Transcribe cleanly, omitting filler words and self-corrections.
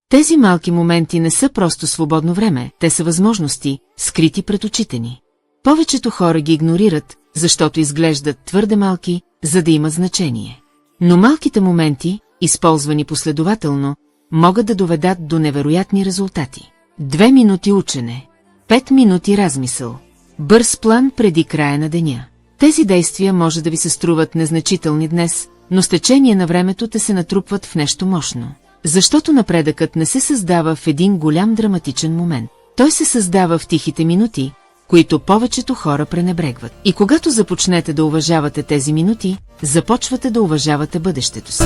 Тези малки моменти не са просто свободно време, те са възможности, скрити пред очите ни. Повечето хора ги игнорират, защото изглеждат твърде малки, за да имат значение. Но малките моменти, използвани последователно, могат да доведат до невероятни резултати. 2 минути учене, 5 минути размисъл, бърз план преди края на деня. Тези действия може да ви се струват незначителни днес, но с течение на времето те се натрупват в нещо мощно. Защото напредъкът не се създава в един голям драматичен момент. Той се създава в тихите минути, които повечето хора пренебрегват. И когато започнете да уважавате тези минути, започвате да уважавате бъдещето си.